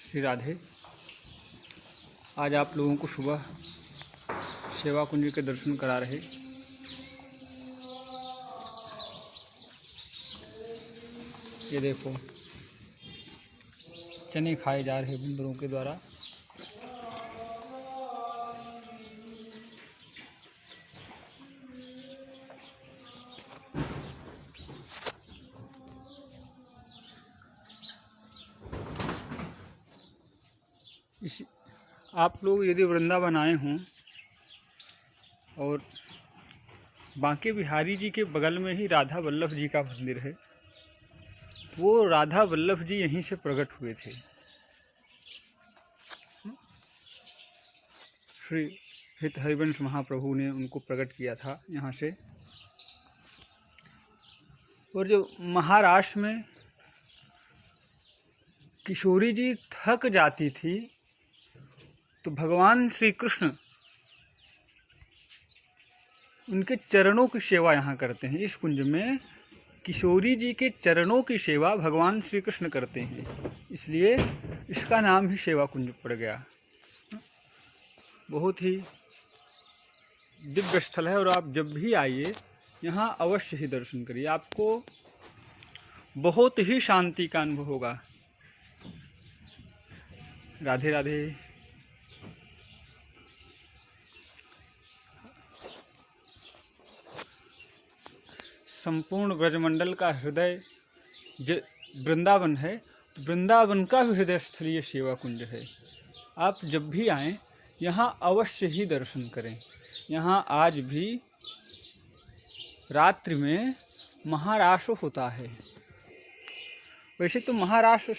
श्री राधे। आज आप लोगों को सुबह सेवा कुंज के दर्शन करा रहे। ये देखो चने खाए जा रहे बंदरों के द्वारा। आप लोग यदि वृंदावन आए हों और बांके बिहारी जी के बगल में ही राधा वल्लभ जी का मंदिर है, वो राधा वल्लभ जी यहीं से प्रकट हुए थे। श्री हित हरिवंश महाप्रभु ने उनको प्रकट किया था यहाँ से। और जब महाराष्ट्र में किशोरी जी थक जाती थी तो भगवान श्री कृष्ण उनके चरणों की सेवा यहाँ करते हैं। इस कुंज में किशोरी जी के चरणों की सेवा भगवान श्री कृष्ण करते हैं, इसलिए इसका नाम ही सेवा कुंज पड़ गया। बहुत ही दिव्य स्थल है और आप जब भी आइए यहाँ अवश्य ही दर्शन करिए, आपको बहुत ही शांति का अनुभव होगा। राधे राधे। संपूर्ण ब्रजमंडल का हृदय वृंदावन है, वृंदावन का भी हृदय स्थलीय सेवा कुंज है। आप जब भी आएँ यहाँ अवश्य ही दर्शन करें। यहाँ आज भी रात्रि में महारास होता है। वैसे तो महारास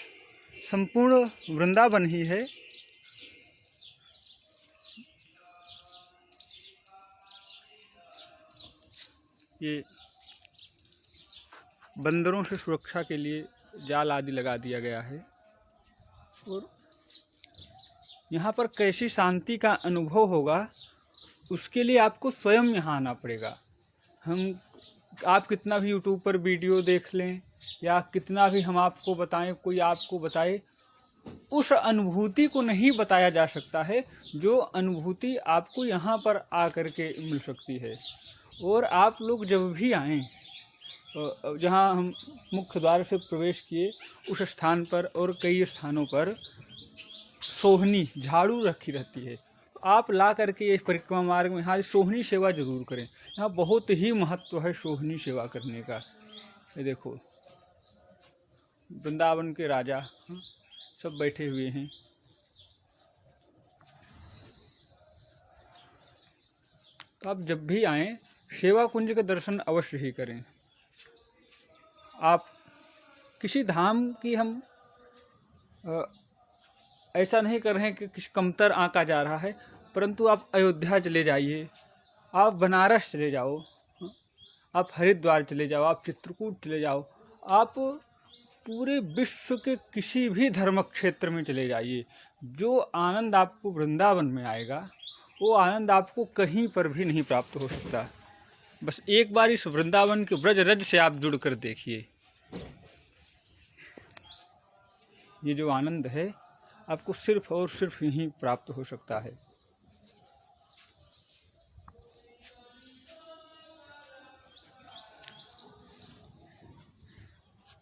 संपूर्ण वृंदावन ही है, ये बंदरों से सुरक्षा के लिए जाल आदि लगा दिया गया है। और यहाँ पर कैसी शांति का अनुभव होगा उसके लिए आपको स्वयं यहाँ आना पड़ेगा। आप कितना भी यूट्यूब पर वीडियो देख लें या कितना भी हम आपको बताएं, कोई आपको बताए, उस अनुभूति को नहीं बताया जा सकता है जो अनुभूति आपको यहाँ पर आकर के मिल सकती है। और आप लोग जब भी आएँ, जहाँ हम मुख्य द्वार से प्रवेश किए उस स्थान पर और कई स्थानों पर सोहनी झाड़ू रखी रहती है, तो आप ला करके ये परिक्रमा मार्ग में यहाँ सोहनी सेवा जरूर करें। यहाँ बहुत ही महत्व है सोहनी सेवा करने का। ये देखो वृंदावन के राजा सब बैठे हुए हैं। तो आप जब भी आएँ सेवा कुंज के दर्शन अवश्य ही करें। आप किसी धाम की हम ऐसा नहीं कर रहे हैं कि किसी कमतर आंका जा रहा है, परंतु आप अयोध्या चले जाइए, आप बनारस चले जाओ, आप हरिद्वार चले जाओ, आप चित्रकूट चले जाओ, आप पूरे विश्व के किसी भी धर्म क्षेत्र में चले जाइए, जो आनंद आपको वृंदावन में आएगा वो आनंद आपको कहीं पर भी नहीं प्राप्त हो सकता। बस एक बार इस वृंदावन के ब्रज रज से आप जुड़ कर देखिए, ये जो आनंद है आपको सिर्फ और सिर्फ यहीं प्राप्त हो सकता है।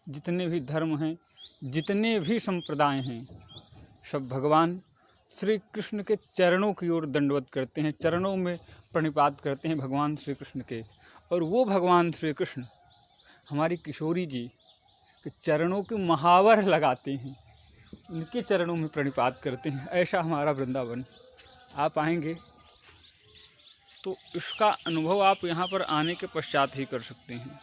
जितने भी धर्म हैं, जितने भी संप्रदाय हैं, सब भगवान श्री कृष्ण के चरणों की ओर दंडवत करते हैं, चरणों में प्रणिपात करते हैं भगवान श्री कृष्ण के। और वो भगवान श्री कृष्ण हमारी किशोरी जी के चरणों के महावर लगाते हैं, उनके चरणों में प्रणिपात करते हैं। ऐसा हमारा वृंदावन। आप आएंगे तो इसका अनुभव आप यहाँ पर आने के पश्चात ही कर सकते हैं।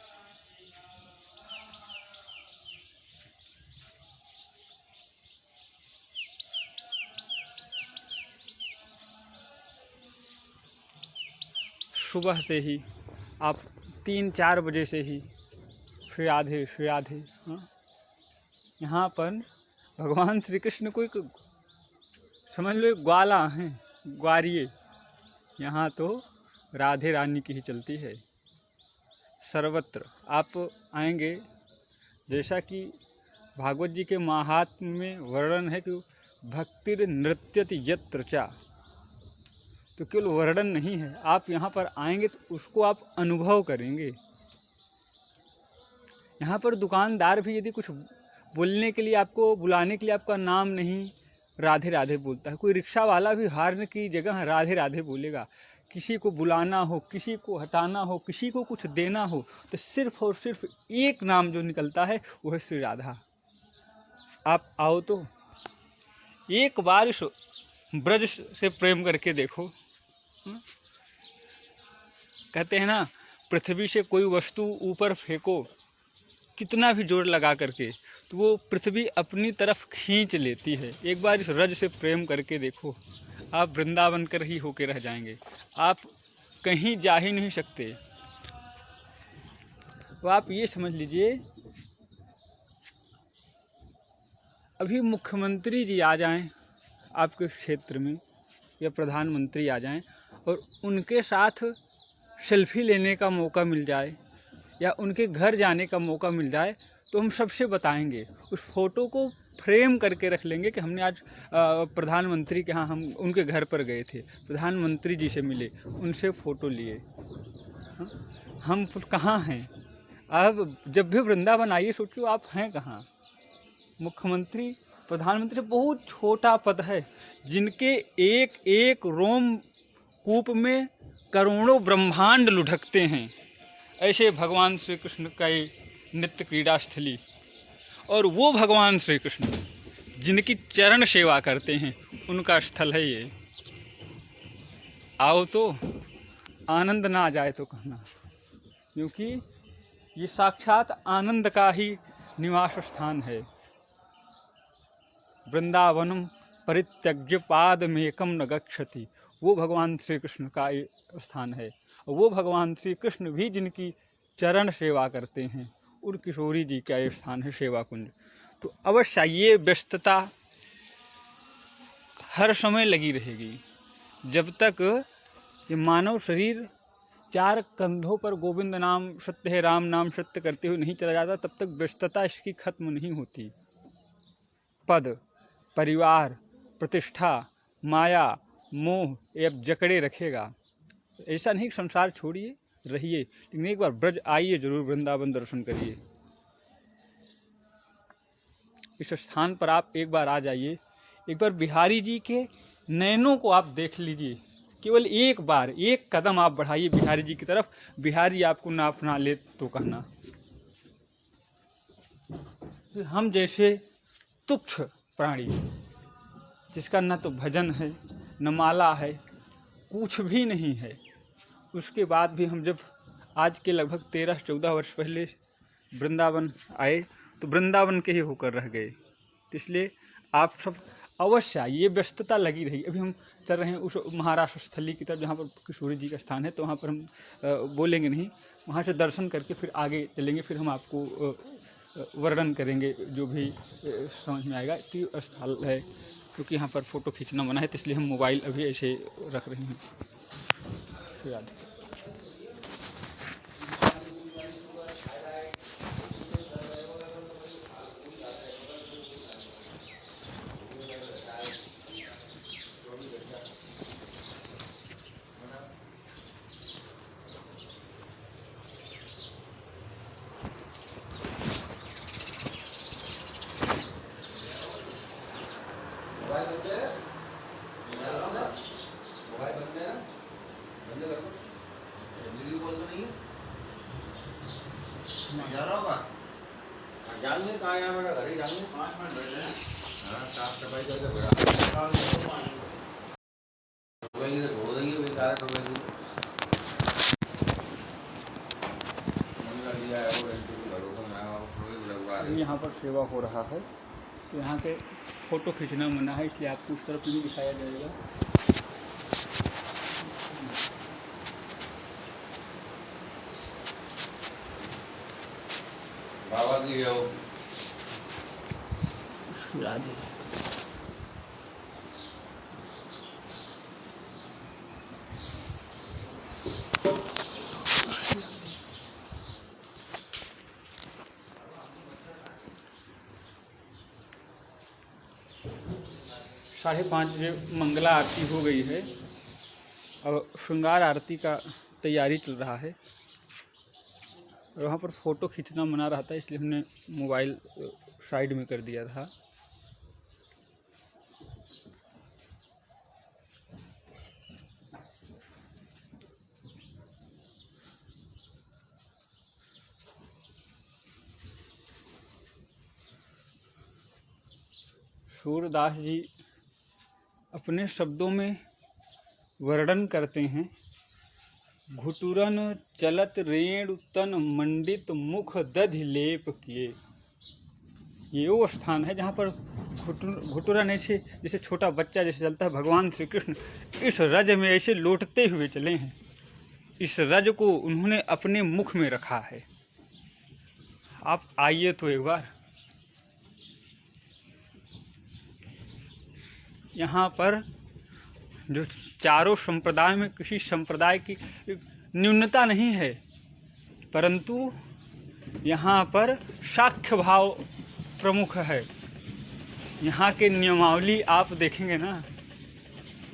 सुबह से ही आप 3-4 बजे से ही श्री राधे श्री राधे। यहाँ पर भगवान श्री कृष्ण को एक समझ लो एक ग्वाला हैं, ग्वारिये। यहाँ तो राधे रानी की ही चलती है सर्वत्र। आप आएंगे, जैसा कि भागवत जी के महात्म्य में वर्णन है कि भक्तिर नृत्यति यत्र चा, तो केवल वर्णन नहीं है, आप यहाँ पर आएंगे तो उसको आप अनुभव करेंगे। यहाँ पर दुकानदार भी यदि कुछ बोलने के लिए, आपको बुलाने के लिए आपका नाम नहीं राधे राधे बोलता है, कोई रिक्शा वाला भी हार्न की जगह राधे राधे बोलेगा। किसी को बुलाना हो, किसी को हटाना हो, किसी को कुछ देना हो, तो सिर्फ और सिर्फ एक नाम जो निकलता है वो है श्री राधा। आप आओ तो एक बार इस ब्रज से प्रेम करके देखो। कहते हैं ना, पृथ्वी से कोई वस्तु ऊपर फेंको कितना भी जोर लगा करके, तो वो पृथ्वी अपनी तरफ खींच लेती है। एक बार इस रज से प्रेम करके देखो, आप वृंदावन कर ही होके रह जाएंगे, आप कहीं जा ही नहीं सकते। तो आप ये समझ लीजिए, अभी मुख्यमंत्री जी आ जाएं आपके क्षेत्र में, या प्रधानमंत्री आ जाएं और उनके साथ सेल्फी लेने का मौका मिल जाए या उनके घर जाने का मौका मिल जाए, तो हम सबसे बताएंगे, उस फोटो को फ्रेम करके रख लेंगे कि हमने आज प्रधानमंत्री के यहाँ हम उनके घर पर गए थे, प्रधानमंत्री जी से मिले, उनसे फ़ोटो लिए। हम कहाँ हैं? अब जब भी वृंदावन आइए सोचो आप हैं कहाँ। मुख्यमंत्री, प्रधानमंत्री बहुत छोटा पद है, जिनके एक एक रोम कूप में करोड़ों ब्रह्मांड लुढ़कते हैं। ऐसे भगवान श्री कृष्ण का ये नित्य क्रीड़ा स्थली, और वो भगवान श्री कृष्ण जिनकी चरण सेवा करते हैं, उनका स्थल है ये। आओ तो, आनंद ना आ जाए तो कहना, क्योंकि ये साक्षात आनंद का ही निवास स्थान है। वृंदावनम परित्यज्य पादमेकम न गच्छति, वो भगवान श्री कृष्ण का ये स्थान है। वो भगवान श्री कृष्ण भी जिनकी चरण सेवा करते हैं, उन किशोरी जी का ये स्थान है सेवा कुंज। तो अवश्य ये व्यस्तता हर समय लगी रहेगी, जब तक ये मानव शरीर चार कंधों पर गोविंद नाम सत्य है, राम नाम सत्य करते हुए नहीं चला जाता, तब तक व्यस्तता इसकी खत्म नहीं होती। पद, परिवार, प्रतिष्ठा, माया, मोह ये अब जकड़े रखेगा। ऐसा नहीं संसार छोड़िए, रहिए, लेकिन एक बार ब्रज आइए जरूर, वृंदावन दर्शन करिए। इस स्थान पर आप एक बार आ जाइए, एक बार बिहारी जी के नयनों को आप देख लीजिए, केवल एक बार एक कदम आप बढ़ाइए बिहारी जी की तरफ, बिहारी आपको ना अपना ले तो कहना। हम जैसे तुच्छ प्राणी, जिसका न तो भजन है, न माला है, कुछ भी नहीं है, उसके बाद भी हम जब आज के लगभग 13-14 वर्ष पहले वृंदावन आए, तो वृंदावन के ही होकर रह गए। तो इसलिए आप सब अवश्य, ये व्यस्तता लगी रही। अभी हम चल रहे हैं उस महाराष्ट्र स्थली की तरफ, जहाँ पर किशोरी जी का स्थान है, तो वहाँ पर हम बोलेंगे नहीं, वहाँ से दर्शन करके फिर आगे चलेंगे, फिर हम आपको वर्णन करेंगे जो भी समझ में आएगा। तीर्थ स्थल है, क्योंकि यहाँ पर फ़ोटो खींचना मना है, तो इसलिए हम मोबाइल अभी ऐसे रख रहे हैं। याद जाऊंगे कहाँ यार, मेरा घर ही जाऊंगे, 5 मिनट बैठे हैं। हाँ, साफ सफाई करके बड़ा धोएंगे तो धो देंगे, बेकार धोएंगे। मन कर दिया है वो घरों को, मैं यहाँ पर सेवा हो रहा है, तो यहाँ के फ़ोटो खींचना मना है, इसलिए आपको उस तरफ नहीं दिखाया जाएगा। बाबा की है वो राधे। 5:30 बजे मंगला आरती हो गई है और श्रृंगार आरती का तैयारी चल रहा है। और वहाँ पर फ़ोटो खींचना मना रहा था, इसलिए हमने मोबाइल साइड में कर दिया था। सूरदास जी अपने शब्दों में वर्णन करते हैं, घुटुरन चलत रेणु तन मंडित मुख दधि लेप किए। ये वो स्थान है जहाँ पर घुटुरन ऐसे जैसे छोटा बच्चा जैसे चलता है, भगवान श्री कृष्ण इस रज में ऐसे लौटते हुए चले हैं। इस रज को उन्होंने अपने मुख में रखा है। आप आइए तो एक बार। यहाँ पर जो चारों संप्रदाय में किसी संप्रदाय की न्यूनता नहीं है, परंतु यहाँ पर साक्ष्य भाव प्रमुख है। यहाँ के नियमावली आप देखेंगे ना,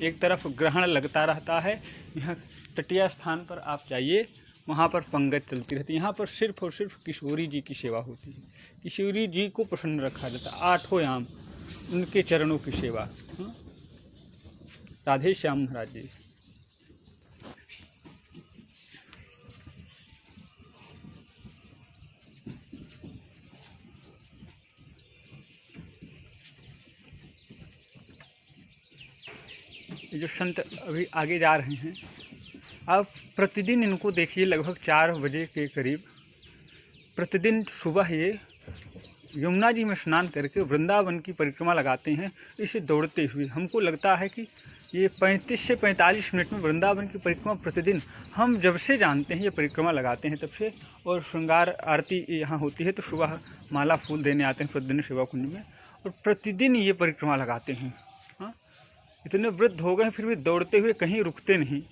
एक तरफ ग्रहण लगता रहता है। यहाँ तटीय स्थान पर आप जाइए, वहाँ पर पंगत चलती रहती है। यहाँ पर सिर्फ और सिर्फ किशोरी जी की सेवा होती है। किशोरी जी को प्रसन्न रखा जाता है। 8 याम उनके चरणों की सेवा। राधे श्याम महाराज जी। ये जो संत अभी आगे जा रहे हैं, आप प्रतिदिन इनको देखिए, लगभग 4 बजे के करीब प्रतिदिन सुबह ये यमुना जी में स्नान करके वृंदावन की परिक्रमा लगाते हैं, इसे दौड़ते हुए। हमको लगता है कि ये 35 से 45 मिनट में वृंदावन की परिक्रमा प्रतिदिन, हम जब से जानते हैं ये परिक्रमा लगाते हैं तब से। और श्रृंगार आरती यहाँ होती है तो सुबह माला फूल देने आते हैं प्रतिदिन सेवा कुंज में, और प्रतिदिन ये परिक्रमा लगाते हैं। हाँ, इतने वृद्ध हो गए फिर भी दौड़ते हुए कहीं रुकते नहीं।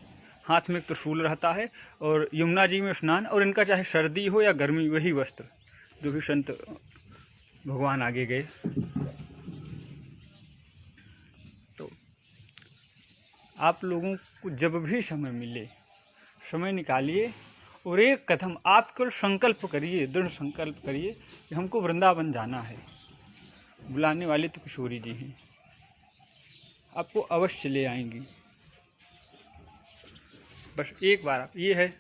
हाथ में एक त्रिशूल रहता है और यमुना जी में स्नान, और इनका चाहे सर्दी हो या गर्मी, वही वस्त्र जो भी संत भगवान आगे गए। तो आप लोगों को जब भी समय मिले, समय निकालिए और एक कदम आप केवल संकल्प करिए, दृढ़ संकल्प करिए कि हमको वृंदावन जाना है। बुलाने वाले तो किशोरी जी हैं, आपको अवश्य ले आएंगी। बस एक बार आप, ये है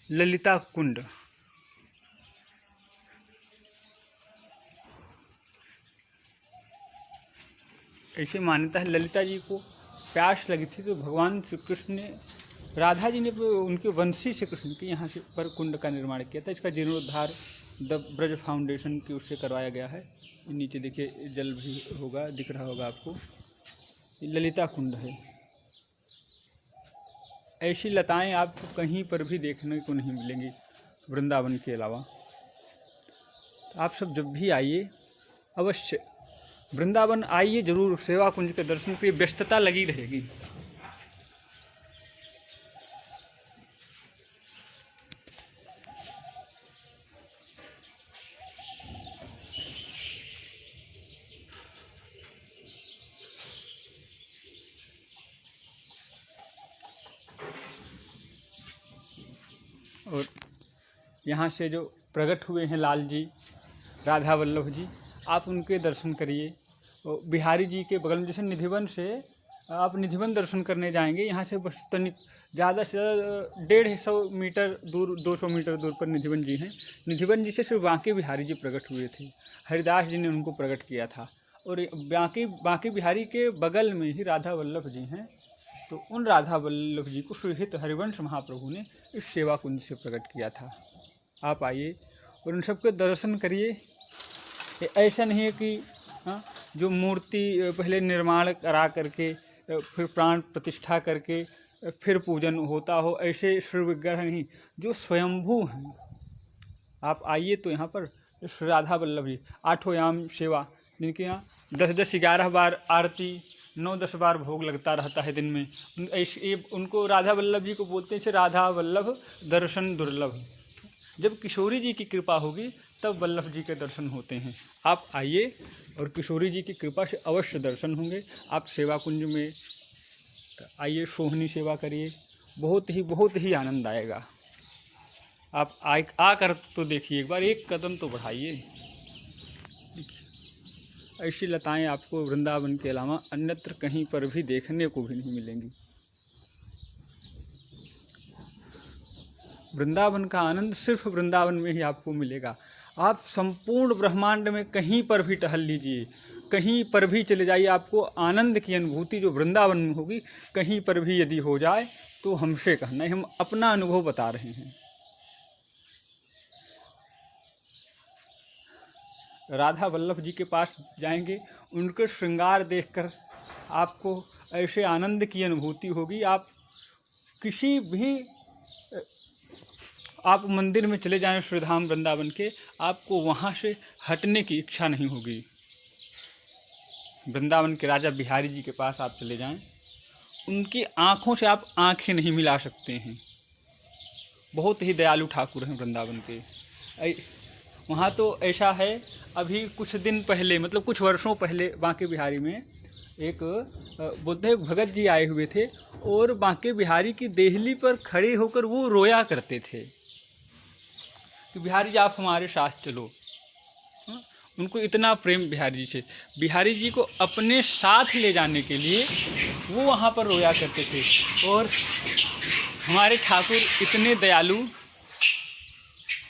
ललिता कुंड। ऐसे मान्यता है, ललिता जी को प्यास लगी थी तो भगवान श्री कृष्ण ने, राधा जी ने उनके वंशी से कृष्ण के यहाँ से पर कुंड का निर्माण किया था। इसका जीर्णोद्धार द ब्रज फाउंडेशन की ओर से करवाया गया है। नीचे देखिए जल भी होगा, दिख रहा होगा आपको। ये ललिता कुंड है। ऐसी लताएं आपको कहीं पर भी देखने को नहीं मिलेंगी वृंदावन के अलावा। तो आप सब जब भी आइए, अवश्य वृंदावन आइए जरूर, सेवा कुंज के दर्शन के लिए व्यस्तता लगी रहेगी। और यहाँ से जो प्रकट हुए हैं लाल जी, राधा वल्लभ जी, आप उनके दर्शन करिए। और बिहारी जी के बगल में, जैसे निधिवन से आप निधिवन दर्शन करने जाएंगे, यहाँ से बस तनिक ज़्यादा से ज़्यादा 150 मीटर दूर, 200 मीटर दूर पर निधिवन जी हैं। निधिवन जी से सिर्फ बांके बिहारी जी प्रकट हुए थे, हरिदास जी ने उनको प्रकट किया था। और बांके बिहारी के बगल में ही राधा वल्लभ जी हैं। तो उन राधा वल्लभ जी को सुहित हरिवंश महाप्रभु ने इस सेवा कुंज से प्रकट किया था। आप आइए और उन सबके दर्शन करिए। ऐसा नहीं है कि जो मूर्ति पहले निर्माण करा करके फिर प्राण प्रतिष्ठा करके फिर पूजन होता हो, ऐसे श्री विग्रह नहीं, जो स्वयंभू हैं। आप आइए तो यहाँ पर श्री राधा वल्लभ जी 8 याम सेवा, जिनके यहाँ 10-11 बार आरती, 9-10 बार भोग लगता रहता है दिन में। ऐसे उनको राधा वल्लभ जी को बोलते हैं राधा वल्लभ दर्शन दुर्लभ। जब किशोरी जी की कृपा होगी तब वल्लभ जी के दर्शन होते हैं। आप आइए और किशोरी जी की कृपा से अवश्य दर्शन होंगे। आप सेवा कुंज में आइए, सोहनी सेवा करिए, बहुत ही आनंद आएगा। आप आकर तो देखिए, एक बार एक कदम तो बढ़ाइए। ऐसी लताएं आपको वृंदावन के अलावा अन्यत्र कहीं पर भी देखने को भी नहीं मिलेंगी। वृंदावन का आनंद सिर्फ वृंदावन में ही आपको मिलेगा। आप संपूर्ण ब्रह्मांड में कहीं पर भी टहल लीजिए, कहीं पर भी चले जाइए, आपको आनंद की अनुभूति जो वृंदावन में होगी, कहीं पर भी यदि हो जाए तो हमसे कहना है, हम अपना अनुभव बता रहे हैं। राधा वल्लभ जी के पास जाएंगे, उनके श्रृंगार देखकर आपको ऐसे आनंद की अनुभूति होगी। आप किसी भी आप मंदिर में चले जाएं श्रीधाम वृंदावन के, आपको वहाँ से हटने की इच्छा नहीं होगी। वृंदावन के राजा बिहारी जी के पास आप चले जाएं, उनकी आँखों से आप आँखें नहीं मिला सकते हैं। बहुत ही दयालु ठाकुर हैं वृंदावन के। वहाँ तो ऐसा है, अभी कुछ दिन पहले, मतलब कुछ वर्षों पहले, बांके बिहारी में एक बुद्ध भगत जी आए हुए थे और बांके बिहारी की देहली पर खड़े होकर वो रोया करते थे कि बिहारी जी आप हमारे साथ चलो। उनको इतना प्रेम बिहारी जी से, बिहारी जी को अपने साथ ले जाने के लिए वो वहाँ पर रोया करते थे। और हमारे ठाकुर इतने दयालु,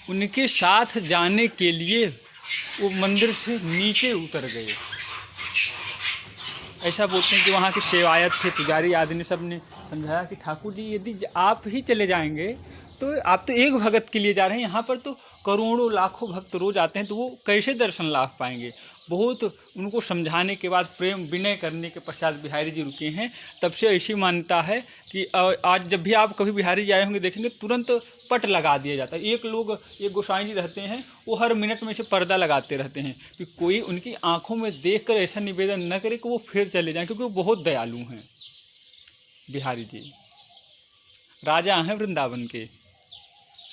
उनके साथ जाने के लिए वो मंदिर से नीचे उतर गए। ऐसा बोलते हैं कि वहाँ के सेवायत थे, पुजारी आदि ने, सब ने समझाया कि ठाकुर जी यदि आप ही चले जाएंगे तो आप तो एक भगत के लिए जा रहे हैं, यहाँ पर तो करोड़ों लाखों भक्त रोज आते हैं, तो वो कैसे दर्शन लाभ पाएंगे। बहुत उनको समझाने के बाद, प्रेम विनय करने के पश्चात बिहारी जी रुके हैं। तब से ऐसी मान्यता है कि आज जब भी आप कभी बिहारी जी आए होंगे देखेंगे, तुरंत पट लगा दिया जाता है। एक गोसाई जी रहते हैं, वो हर मिनट में से पर्दा लगाते रहते हैं कि कोई उनकी आंखों में देखकर ऐसा निवेदन न करे कि वो फिर चले जाएं, क्योंकि वो बहुत दयालु हैं। बिहारी जी राजा हैं वृंदावन के।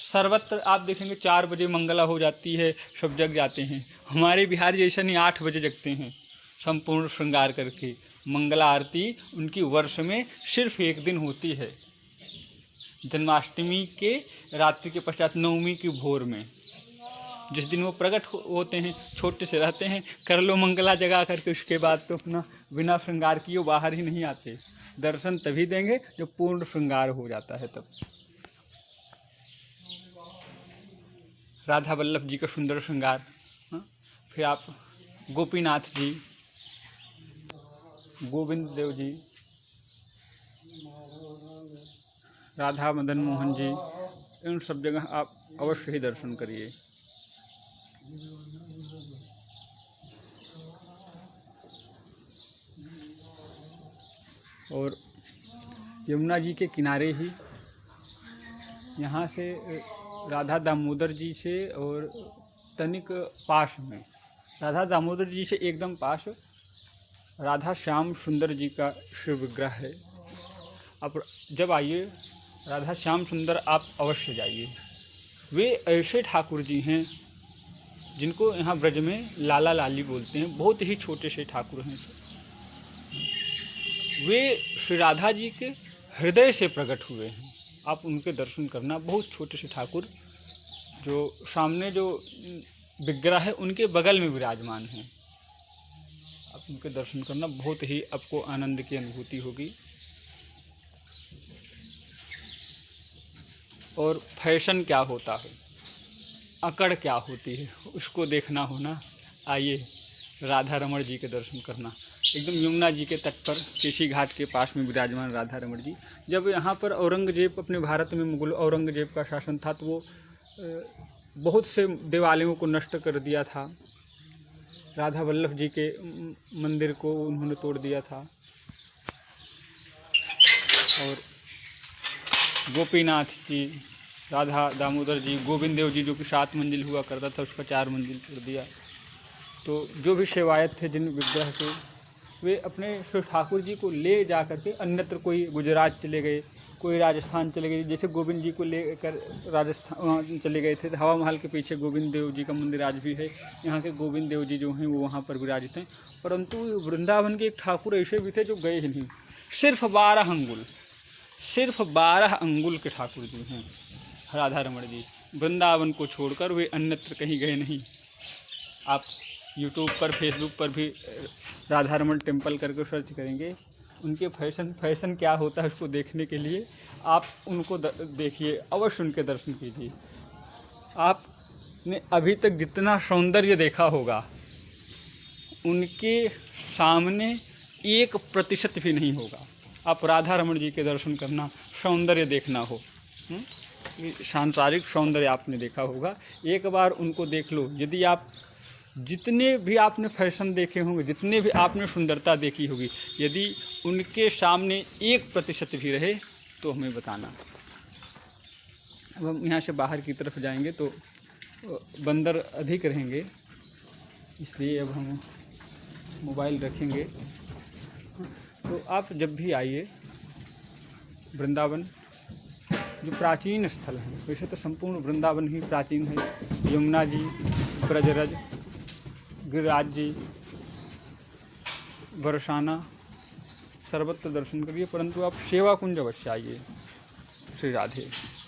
सर्वत्र आप देखेंगे 4 बजे मंगला हो जाती है, सब जग जाते हैं। हमारे बिहारी जैसा नहीं, 8 बजे जगते हैं संपूर्ण श्रृंगार करके। मंगला आरती उनकी वर्ष में सिर्फ एक दिन होती है, जन्माष्टमी के रात्रि के पश्चात नवमी की भोर में, जिस दिन वो प्रकट होते हैं, छोटे से रहते हैं, कर लो मंगला जगा करके, उसके बाद तो अपना बिना श्रृंगार किए बाहर ही नहीं आते। दर्शन तभी देंगे जब पूर्ण श्रृंगार हो जाता है तब। राधा वल्लभ जी का सुंदर श्रृंगार। फिर आप गोपीनाथ जी, गोविंद देव जी, राधा मदन मोहन जी, इन सब जगह आप अवश्य ही दर्शन करिए। और यमुना जी के किनारे ही यहाँ से राधा दामोदर जी से और तनिक पास में, राधा दामोदर जी से एकदम पास राधा श्याम सुंदर जी का शिव विग्रह है। आप जब आइए राधा श्याम सुंदर आप अवश्य जाइए। वे ऐसे ठाकुर जी हैं जिनको यहाँ ब्रज में लाला लाली बोलते हैं, बहुत ही छोटे से ठाकुर हैं। वे श्री राधा जी के हृदय से प्रकट हुए हैं। आप उनके दर्शन करना, बहुत छोटे से ठाकुर जो सामने जो विग्रह है उनके बगल में विराजमान हैं। आप उनके दर्शन करना, बहुत ही आपको आनंद की अनुभूति होगी। और फैशन क्या होता है, अकड़ क्या होती है, उसको देखना हो ना, आइए राधा रमण जी के दर्शन करना। एकदम यमुना जी के तट पर केशी घाट के पास में विराजमान राधा रमण जी। जब यहाँ पर औरंगजेब अपने भारत में मुगल औरंगजेब का शासन था तो वो बहुत से देवालयों को नष्ट कर दिया था। राधा वल्लभ जी के मंदिर को उन्होंने तोड़ दिया था। और गोपीनाथ जी, राधा दामोदर जी, गोविंद देव जी जो कि 7 मंजिल हुआ करता था उसका 4 मंजिल कर दिया। तो जो भी सेवायत थे जिन विग्रह के, वे अपने श्री ठाकुर जी को ले जा करके अन्यत्र, कोई गुजरात चले गए, कोई राजस्थान चले गए, जैसे गोविंद जी को लेकर राजस्थान वहाँ चले गए थे, तो हवा महल के पीछे गोविंद देव जी का मंदिर आज भी है। यहाँ के गोविंद देव जी जो हैं वो वहाँ पर विराजित हैं। परंतु वृंदावन के एक ठाकुर ऐसे भी थे जो गए ही नहीं। सिर्फ 12 अंगुल के ठाकुर जी हैं राधा रमण जी। वृंदावन को छोड़कर वे अन्यत्र कहीं गए नहीं। आप यूट्यूब पर, फेसबुक पर भी राधा रमण टेम्पल करके सर्च करेंगे, उनके फैशन क्या होता है उसको देखने के लिए आप उनको देखिए, अवश्य उनके दर्शन कीजिए। आपने अभी तक जितना सौंदर्य देखा होगा उनके सामने 1% भी नहीं होगा। आप राधा रमण जी के दर्शन करना, सौंदर्य देखना हो, सांसारिक सौंदर्य आपने देखा होगा, एक बार उनको देख लो। यदि आप जितने भी आपने फैशन देखे होंगे, जितने भी आपने सुंदरता देखी होगी, यदि उनके सामने 1% भी रहे तो हमें बताना। अब हम यहाँ से बाहर की तरफ जाएंगे तो बंदर अधिक रहेंगे, इसलिए अब हम मोबाइल रखेंगे। तो आप जब भी आइए वृंदावन, जो प्राचीन स्थल हैं, वैसे तो संपूर्ण वृंदावन ही प्राचीन है। यमुना जी, ब्रजरज, गिरिराज जी, बरसाना, सर्वत्र दर्शन करिए, परंतु आप सेवा कुंज अवश्य आइए। श्री राधे।